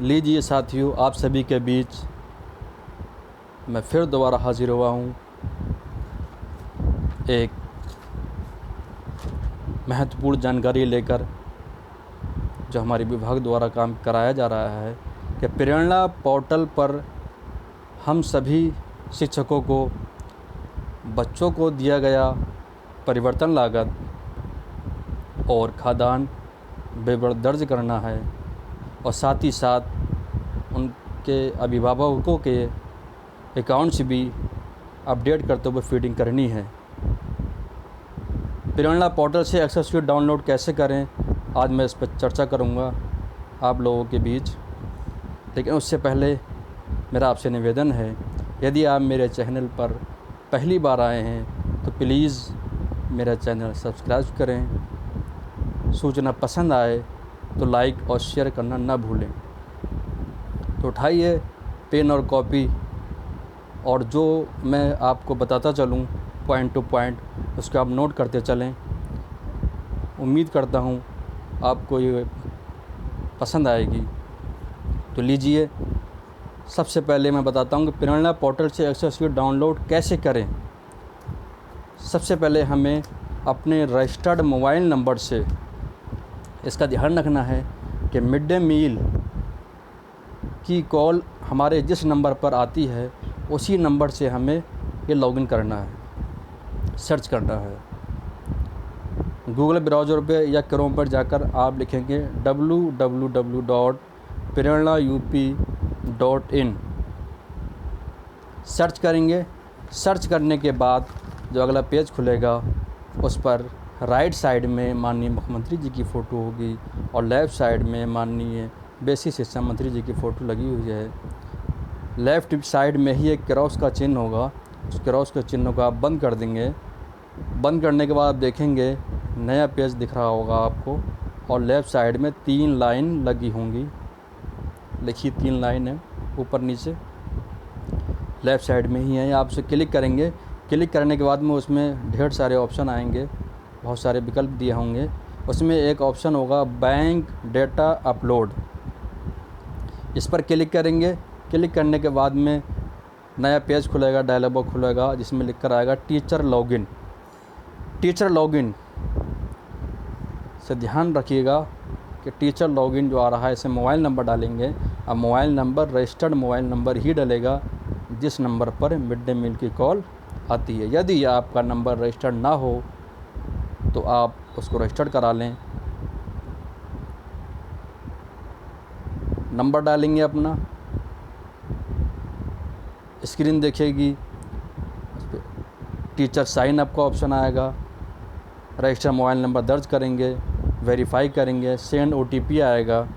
लीजिए साथियों, आप सभी के बीच मैं फिर दोबारा हाजिर हुआ हूँ एक महत्वपूर्ण जानकारी लेकर, जो हमारे विभाग द्वारा काम कराया जा रहा है कि प्रेरणा पोर्टल पर हम सभी शिक्षकों को बच्चों को दिया गया परिवर्तन लागत और खाद्यान्न विवरण दर्ज करना है और साथ ही साथ उनके अभिभावकों के अकाउंट्स भी अपडेट करते हुए फीडिंग करनी है। प्रेरणा पोर्टल से एक्सेल शीट डाउनलोड कैसे करें, आज मैं इस पर चर्चा करूंगा आप लोगों के बीच। लेकिन उससे पहले मेरा आपसे निवेदन है, यदि आप मेरे चैनल पर पहली बार आए हैं तो प्लीज़ मेरा चैनल सब्सक्राइब करें। सूचना पसंद आए तो लाइक और शेयर करना ना भूलें। तो उठाइए पेन और कॉपी, और जो मैं आपको बताता चलूँ पॉइंट टू पॉइंट, उसको आप नोट करते चलें। उम्मीद करता हूँ आपको ये पसंद आएगी। तो लीजिए, सबसे पहले मैं बताता हूँ कि प्रेरणा पोर्टल से एक्सेल शीट डाउनलोड कैसे करें। सबसे पहले हमें अपने रजिस्टर्ड मोबाइल नंबर से इसका ध्यान रखना है कि मिड डे मील की कॉल हमारे जिस नंबर पर आती है उसी नंबर से हमें ये लॉगिन करना है, सर्च करना है। गूगल ब्राउज़र पे या क्रोम पर जाकर आप लिखेंगे www.prerna.up.in, सर्च करेंगे। सर्च करने के बाद जो अगला पेज खुलेगा उस पर राइट साइड में माननीय मुख्यमंत्री जी की फ़ोटो होगी और लेफ़्ट साइड में माननीय बेसिक शिक्षा मंत्री जी की फ़ोटो लगी हुई है। लेफ़्ट साइड में ही एक क्रॉस का चिन्ह होगा, उस क्रॉस के चिन्ह को आप बंद कर देंगे। बंद करने के बाद आप देखेंगे नया पेज दिख रहा होगा आपको, और लेफ़्ट साइड में 3 लाइन लगी होंगी। लिखिए 3 लाइन है ऊपर नीचे, लेफ़्ट साइड में ही है। आप उसे क्लिक करेंगे। क्लिक करने के बाद में उसमें ढेर सारे ऑप्शन आएंगे, बहुत सारे विकल्प दिए होंगे। उसमें एक ऑप्शन होगा बैंक डेटा अपलोड, इस पर क्लिक करेंगे। क्लिक करने के बाद में नया पेज खुलेगा, डायलॉग बॉक्स खुलेगा जिसमें लिख कर आएगा टीचर लॉगिन। टीचर लॉगिन से ध्यान रखिएगा कि टीचर लॉगिन जो आ रहा है इसे मोबाइल नंबर डालेंगे। अब mobile number registered mobile number ही डलेगा जिस नंबर पर मिड डे मील की कॉल आती है। यदि आपका नंबर रजिस्टर्ड ना हो तो आप उसको रजिस्टर्ड करा लें। नंबर डालेंगे अपना, स्क्रीन देखेगी, टीचर साइन अप का ऑप्शन आएगा। रजिस्टर मोबाइल नंबर दर्ज करेंगे, वेरीफाई करेंगे, सेंड OTP आएगा।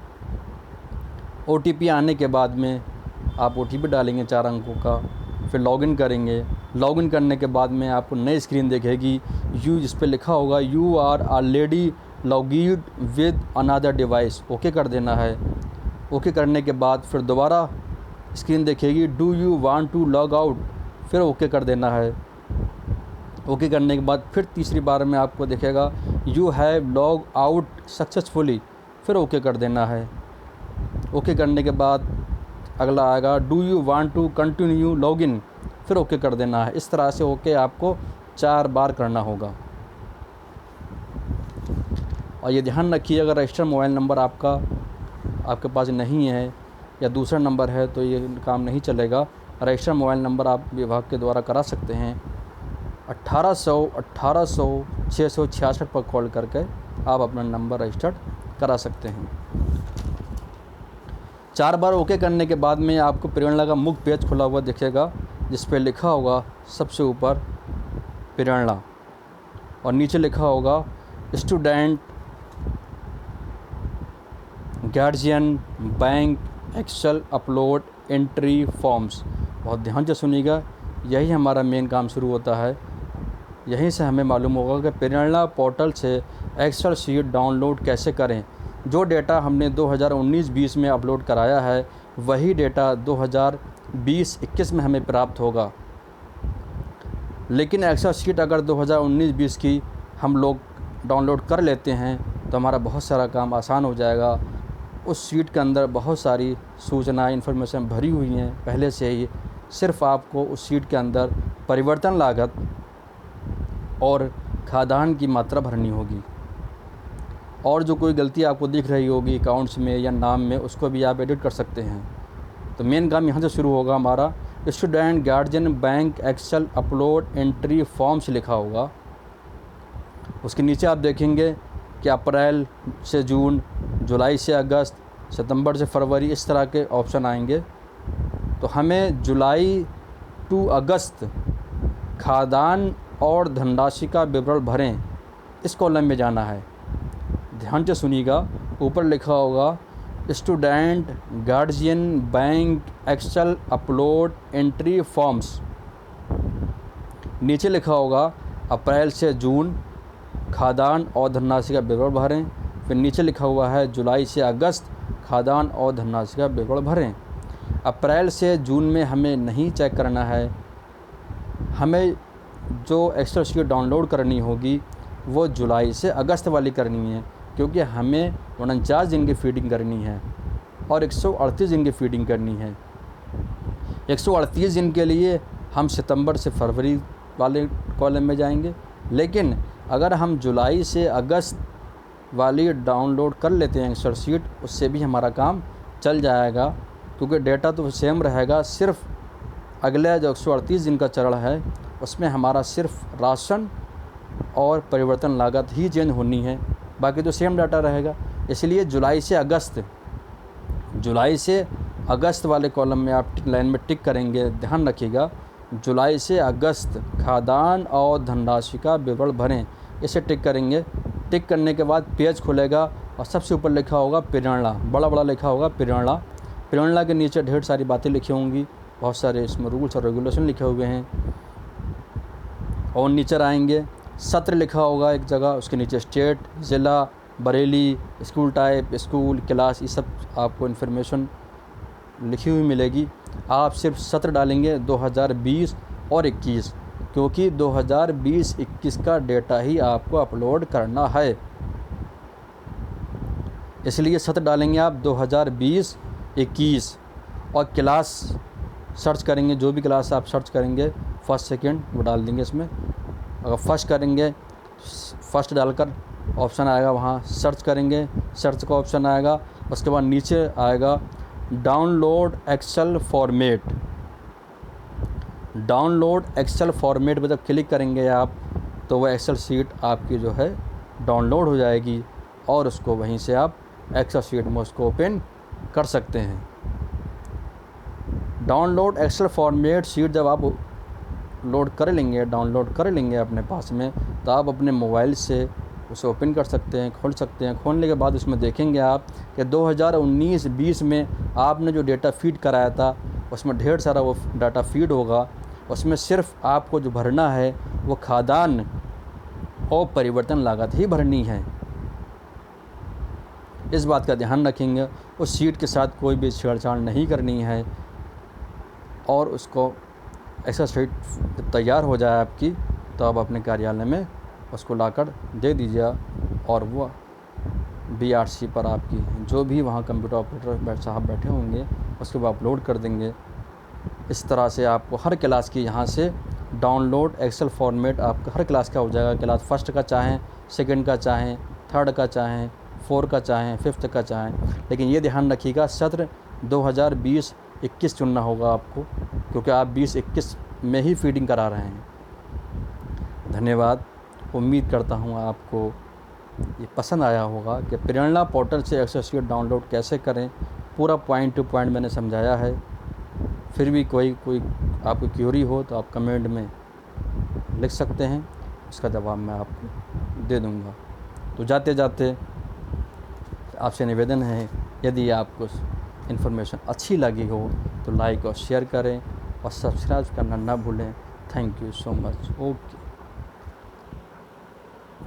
OTP आने के बाद में आप OTP डालेंगे 4 अंकों का, फिर लॉगिन करेंगे। लॉगिन करने के बाद में आपको नई स्क्रीन दिखेगी, जिस पे लिखा होगा you are already logged with another device. Okay कर देना है। ओके करने के बाद फिर दोबारा स्क्रीन देखेगी, do you want to log out, फिर ओके कर देना है। ओके करने के बाद फिर तीसरी बार में आपको दिखेगा you have log out successfully, फिर ओके कर देना है। ओके करने के बाद अगला आएगा do you want to continue login, फिर ओके कर देना है। इस तरह से ओके आपको 4 बार करना होगा। और ये ध्यान रखिए, अगर रजिस्टर मोबाइल नंबर आपके पास नहीं है या दूसरा नंबर है तो ये काम नहीं चलेगा। रजिस्टर मोबाइल नंबर आप विभाग के द्वारा करा सकते हैं। 1800-666 पर कॉल करके आप अपना नंबर रजिस्टर्ड करा सकते हैं। 4 बार ओके करने के बाद में आपको प्रेरणा का मुख्य पेज खुला हुआ दिखेगा, जिस पे लिखा होगा सबसे ऊपर प्रेरणा और नीचे लिखा होगा student, guardian, bank, excel upload, entry, forms. बहुत ध्यान से सुनिएगा, यही हमारा मेन काम शुरू होता है। यहीं से हमें मालूम होगा कि प्रेरणा पोर्टल से एक्सेल शीट डाउनलोड कैसे करें। जो डेटा हमने 2019-20 में अपलोड कराया है वही डेटा 2020-21 में हमें प्राप्त होगा। लेकिन एक्सेल शीट अगर 2019-20 की हम लोग डाउनलोड कर लेते हैं तो हमारा बहुत सारा काम आसान हो जाएगा। उस शीट के अंदर बहुत सारी सूचनाएं इन्फॉर्मेशन भरी हुई हैं पहले से ही। सिर्फ आपको उस शीट के अंदर परिवर्तन लागत और खाद्यान्न की मात्रा भरनी होगी, और जो कोई गलती आपको दिख रही होगी अकाउंट्स में या नाम में, उसको भी आप एडिट कर सकते हैं। तो मेन काम यहाँ से शुरू होगा हमारा। Student guardian bank excel upload entry forms लिखा होगा। उसके नीचे आप देखेंगे कि अप्रैल से जून, जुलाई से अगस्त, सितंबर से फरवरी, इस तरह के ऑप्शन आएंगे। तो हमें जुलाई टू अगस्त खाद्यान्न और धनराशि का विवरण भरें, इस कॉलम में जाना है। ध्यान से सुनिएगा, ऊपर लिखा होगा student guardian bank excel upload entry forms, नीचे लिखा होगा अप्रैल से जून खाद्यान्न और धनराशि का विवरण भरें। फिर नीचे लिखा हुआ है जुलाई से अगस्त खाद्यान्न और धनराशि का विवरण भरें। अप्रैल से जून में हमें नहीं चेक करना है, हमें जो एक्सेल शीट डाउनलोड करनी होगी वो जुलाई से अगस्त वाली करनी है, क्योंकि हमें 49 दिन की फीडिंग करनी है और 138 दिन की फीडिंग करनी है। 138 दिन के लिए हम सितंबर से फरवरी वाले कॉलम में जाएंगे, लेकिन अगर हम जुलाई से अगस्त वाली डाउनलोड कर लेते हैं एक्सेल शीट, उससे भी हमारा काम चल जाएगा, क्योंकि डेटा तो सेम रहेगा। सिर्फ अगले जो 138 दिन का चरण है उसमें हमारा सिर्फ राशन और परिवर्तन लागत ही चेंज होनी है, बाकी तो सेम डाटा रहेगा। इसलिए जुलाई से अगस्त वाले कॉलम में आप लाइन में टिक करेंगे। ध्यान रखिएगा, जुलाई से अगस्त खाद्यान्न और धनराशि का विवरण भरें, इसे टिक करेंगे। टिक करने के बाद पेज खुलेगा और सबसे ऊपर लिखा होगा प्रेरणा, बड़ा बड़ा लिखा होगा प्रेरणा। प्रेरणा के नीचे ढेर सारी बातें लिखी होंगी, बहुत सारे इसमें रूल्स और रेगुलेशन लिखे हुए हैं। और नीचे आएंगे सत्र लिखा होगा एक जगह, उसके नीचे स्टेट, ज़िला, Bareilly, school type, school, class, ये सब आपको इन्फॉर्मेशन लिखी हुई मिलेगी। आप सिर्फ सत्र डालेंगे 2020 और 21, क्योंकि 2020-21 का डेटा ही आपको अपलोड करना है, इसलिए सत्र डालेंगे आप 2020-21। और क्लास सर्च करेंगे, जो भी क्लास आप सर्च करेंगे फर्स्ट सेकंड वो डाल देंगे इसमें। अगर फर्स्ट करेंगे, फर्स्ट डालकर ऑप्शन आएगा, वहाँ सर्च करेंगे, सर्च का ऑप्शन आएगा। उसके बाद नीचे आएगा download excel format. Download excel format पर जब क्लिक करेंगे आप, तो वह एक्सेल शीट आपकी जो है डाउनलोड हो जाएगी और उसको वहीं से आप एक्सेल शीट में उसको ओपन कर सकते हैं। डाउनलोड एक्सेल फॉर्मेट शीट जब आप डाउनलोड कर लेंगे अपने पास में, तो आप अपने मोबाइल से उसे ओपन कर सकते हैं, खोल सकते हैं। खोलने के बाद उसमें देखेंगे आप कि 2019-20 में आपने जो डेटा फीड कराया था उसमें ढेर सारा वो डाटा फीड होगा। उसमें सिर्फ आपको जो भरना है वो खाद्यान्न और परिवर्तन लागत ही भरनी है। इस बात का ध्यान रखेंगे, उस शीट के साथ कोई भी छेड़छाड़ नहीं करनी है। और उसको एक्सेल शीट जब तैयार हो जाए आपकी, तो आप अपने कार्यालय में उसको लाकर दे दीजिए और वो BRC पर आपकी जो भी वहाँ कंप्यूटर ऑपरेटर साहब बैठे होंगे उसके बाद अपलोड कर देंगे। इस तरह से आपको हर क्लास की यहाँ से डाउनलोड एक्सेल फॉर्मेट आपका हर क्लास का हो जाएगा। क्लास फर्स्ट का चाहें, सेकंड का चाहें, थर्ड का चाहें, 4 का चाहें, 5th का चाहें। लेकिन ये ध्यान रखिएगा, सत्र 2020-21 चुनना होगा आपको, क्योंकि आप 20-21 में ही फीडिंग करा रहे हैं। धन्यवाद। उम्मीद करता हूँ आपको ये पसंद आया होगा कि प्रेरणा पोर्टल से एक्सेल शीट डाउनलोड कैसे करें। पूरा पॉइंट टू पॉइंट मैंने समझाया है। फिर भी कोई आपको क्यूरी हो तो आप कमेंट में लिख सकते हैं, उसका जवाब मैं आपको दे दूँगा। तो जाते जाते आपसे निवेदन है, यदि आपको इन्फॉर्मेशन अच्छी लगी हो तो लाइक और शेयर करें और सब्सक्राइब करना ना भूलें। Thank you so much. Okay.